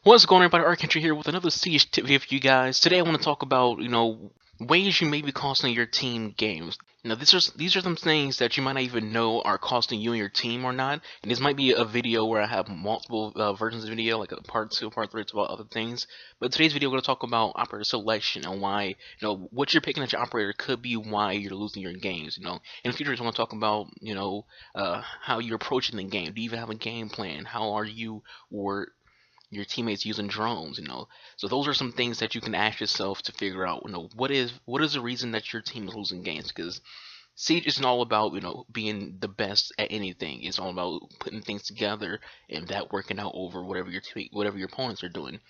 What's going on, everybody? Arcantry here with another Siege tip video for you guys. Today I want to talk about, ways you may be costing your team games. Now, these are some things that you might not even know are costing you and your team or not. And this might be a video where I have multiple versions of the video, like a part 2, part 3, it's about other things. But today's video, we're going to talk about operator selection and why, what you're picking at your operator could be why you're losing your games. In the future, we're going to talk about, how you're approaching the game. Do you even have a game plan? How are you or your teammates using drones. So those are some things that you can ask yourself to figure out, what is the reason that your team is losing games. Because Siege isn't all about, being the best at anything. It's all about putting things together and that working out over whatever your opponents are doing.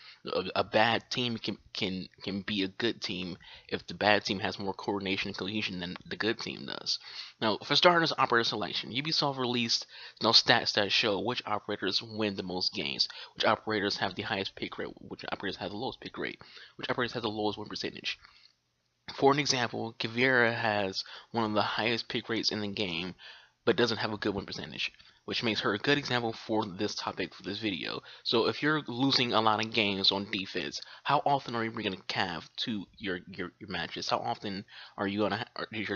A bad team can be a good team if the bad team has more coordination and cohesion than the good team does. Now, for starters, operator selection. Ubisoft released stats that show which operators win the most games, which operators have the highest pick rate, which operators have the lowest pick rate, which operators have the lowest win percentage. For an example, Caveira has one of the highest pick rates in the game, but doesn't have a good win percentage, which makes her a good example for this topic for this video. So if you're losing a lot of games on defense, how often are you bringing Cav to your matches? How often are your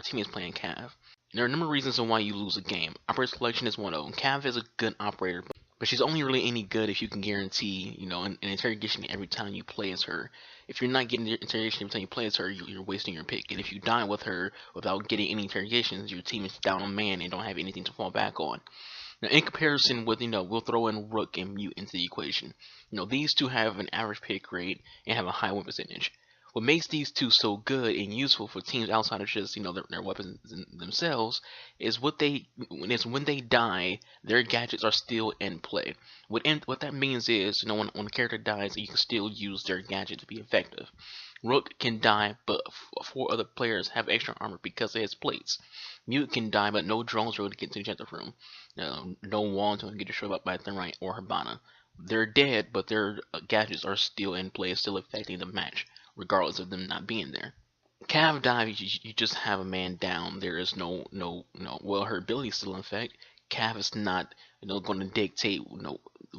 teammates playing Cav? There are a number of reasons on why you lose a game. Operator selection is one of them. Cav is a good operator, but she's only really any good if you can guarantee, an interrogation every time you play as her. If you're not getting the interrogation every time you play as her, you're wasting your pick. And if you die with her without getting any interrogations, your team is down on man and don't have anything to fall back on. Now, in comparison with, we'll throw in Rook and Mute into the equation. These two have an average pick rate and have a high win percentage. What makes these two so good and useful for teams outside of just their weapons themselves is when they die, their gadgets are still in play. What that means is when a character dies, you can still use their gadget to be effective. Rook can die, but 4 other players have extra armor because it has plates. Mute can die, but no drones are able to get to the objective room. No walls will get destroyed by Thermite or Hibana. They're dead, but their gadgets are still in play, still affecting the match, regardless of them not being there. Cav dive, you just have a man down. There is no. Well, her ability is still in effect. Cav is not, going to dictate,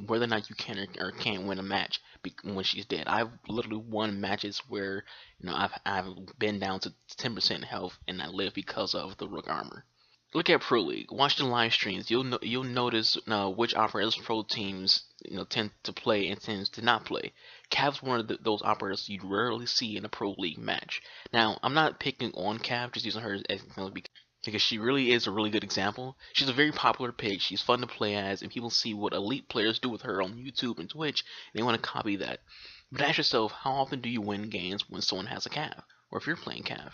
whether or not you can or can't win a match when she's dead. I've literally won matches where, I've been down to 10% health and I live because of the Rook armor. Look at Pro League. Watch the live streams. You'll notice which operators pro teams tend to play and tends to not play. Cav's one of those operators you rarely see in a Pro League match. Now, I'm not picking on Cav, just using her as an example because she really is a really good example. She's a very popular pick. She's fun to play as, and people see what elite players do with her on YouTube and Twitch, and they want to copy that. But ask yourself, how often do you win games when someone has a Cav, or if you're playing Cav?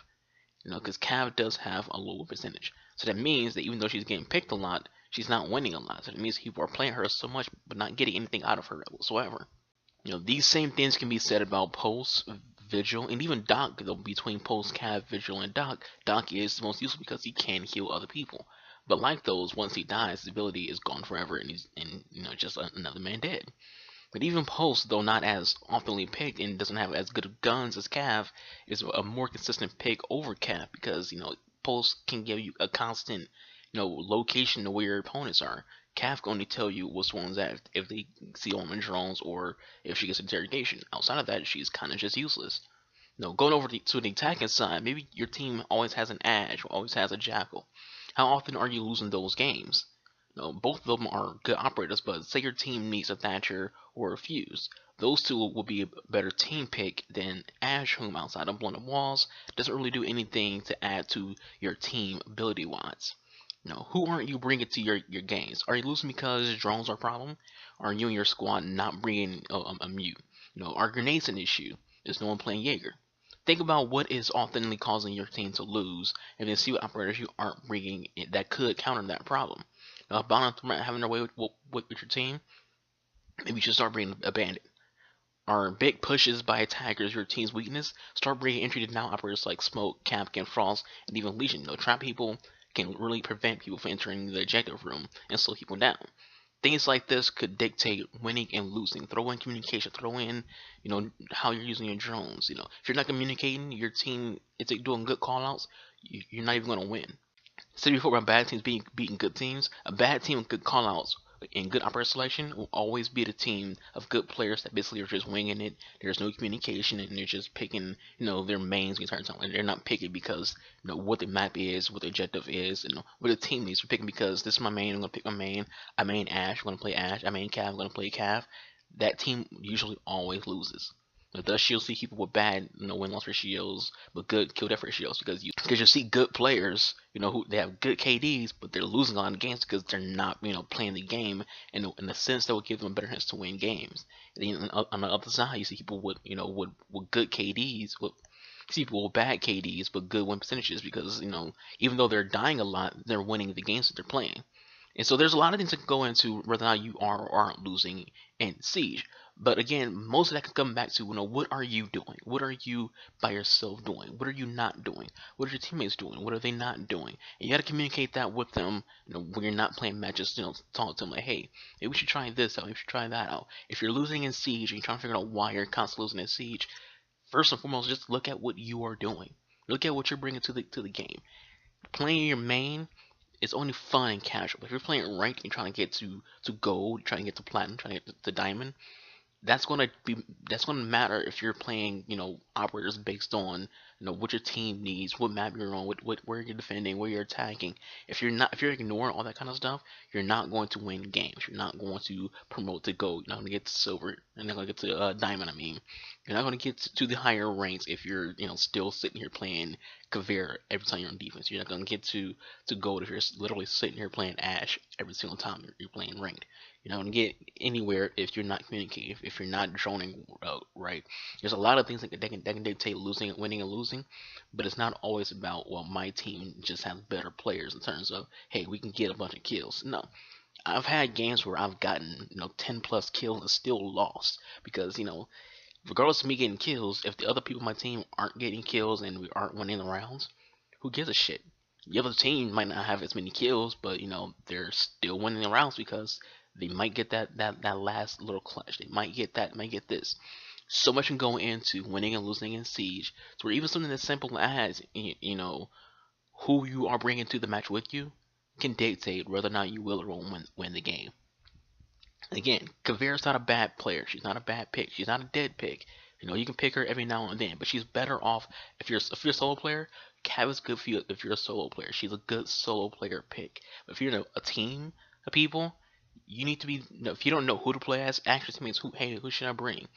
Because Cav does have a lower percentage. So that means that even though she's getting picked a lot, she's not winning a lot. So that means people are playing her so much, but not getting anything out of her whatsoever. These same things can be said about Pulse, Vigil, and even Doc, though between Pulse, Cav, Vigil, and Doc, Doc is the most useful because he can heal other people. But like those, once he dies, his ability is gone forever, and he's just another man dead. But even Pulse, though not as oftenly picked and doesn't have as good of guns as Cav, is a more consistent pick over Cav because, Pulse can give you a constant, location to where your opponents are. Cav can only tell you which one's at if they see on the drones or if she gets interrogation. Outside of that, she's kind of just useless. Going over to the attacking side, maybe your team always has an Ashe or always has a Jackal. How often are you losing those games? Both of them are good operators, but say your team needs a Thatcher or a Fuse. Those two will be a better team pick than Ashe, whom outside of blowing up walls, doesn't really do anything to add to your team ability-wise. Who aren't you bringing to your games? Are you losing because drones are a problem? Are you and your squad not bringing a Mute? Are grenades an issue? Is no one playing Jaeger? Think about what is oftenly causing your team to lose, and then see what operators you aren't bringing that could counter that problem. If Bonnet having their way with your team, maybe you should start bringing a bandit. Are big pushes by attackers your team's weakness? Start bringing entry to now operators like Smoke, Kapkan, Frost, and even Legion. Trap people can really prevent people from entering the objective room and slow people down. Things like this could dictate winning and losing. Throw in communication. Throw in, how you're using your drones. If you're not communicating, your team isn't doing good callouts, you're not even going to win. Said before about bad teams beating good teams. A bad team with good callouts in good operator selection will always be the team of good players that basically are just winging it. There's no communication, and they're just picking, their mains the entire time. And they're not picking because, what the map is, what the objective is, and what the team needs. We're picking because this is my main. I'm gonna pick my main. I main Ashe. I'm gonna play Ashe. I main Cav. I'm gonna play Cav. That team usually always loses. Thus, you'll see people with bad, win-loss ratios, but good kill-death ratios because you see good players, who they have good KDs, but they're losing a lot of games because they're not, playing the game in the sense that will give them a better chance to win games. And then on the other side, you see people with, with good KDs, see people with bad KDs but good win percentages because, even though they're dying a lot, they're winning the games that they're playing. And so there's a lot of things that can go into whether or not you are or aren't losing in Siege. But again, most of that can come back to, what are you doing? What are you by yourself doing? What are you not doing? What are your teammates doing? What are they not doing? And you got to communicate that with them, when you're not playing matches, talk to them like, hey, maybe we should try this out. We should try that out. If you're losing in Siege and you're trying to figure out why you're constantly losing in Siege, first and foremost, just look at what you are doing. Look at what you're bringing to the game. Playing your main, it's only fun and casual. But if you're playing ranked and you're trying to get to gold, trying to get to platinum, trying to get to diamond, that's gonna matter if you're playing, operators based on, what your team needs, what map you're on, where you're defending, where you're attacking. If you're ignoring all that kind of stuff, you're not going to win games. You're not going to promote to gold. You're not gonna get to silver. You're not gonna get to diamond. You're not gonna get to the higher ranks if you're, still sitting here playing Caveira every time you're on defense. You're not gonna get to gold if you're literally sitting here playing Ashe every single time you're playing ranked. You're not going to get anywhere if you're not communicating, if you're not droning right. There's a lot of things that can dictate winning and losing, but it's not always about, well, my team just has better players in terms of, hey, we can get a bunch of kills. No. I've had games where I've gotten, 10 plus kills and still lost because, regardless of me getting kills, if the other people on my team aren't getting kills and we aren't winning the rounds, who gives a shit? The other team might not have as many kills, but, they're still winning the rounds because they might get that last little clutch. They might get that, might get this. So much can go into winning and losing in Siege. So even something as simple as, who you are bringing to the match with you can dictate whether or not you will or won't win the game. Again, Caveira's not a bad player. She's not a bad pick. She's not a dead pick. You can pick her every now and then, but she's better off if you're a solo player. Cav is good for you if you're a solo player. She's a good solo player pick. But if you're a team of people, you need to be, if you don't know who to play as, ask your teammates, who should I bring?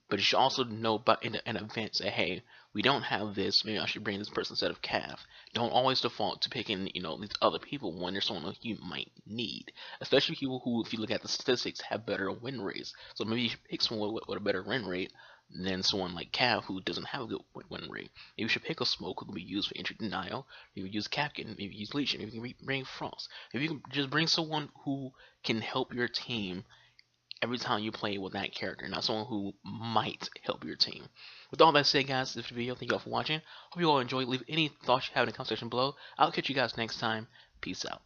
But you should also know in advance that, hey, we don't have this, maybe I should bring this person instead of Cav. Don't always default to picking, these other people when there's someone you might need. Especially people who, if you look at the statistics, have better win rates. So maybe you should pick someone with a better win rate than someone like Cav who doesn't have a good win rate. Maybe you should pick a smoke who can be used for entry denial. Maybe use Kapkan. Maybe use Legion. Maybe you can bring Frost. Maybe you can just bring someone who can help your team every time you play with that character, not someone who might help your team. With all that said, guys, this video, thank you all for watching. Hope you all enjoyed. Leave any thoughts you have in the comment section below. I'll catch you guys next time. Peace out.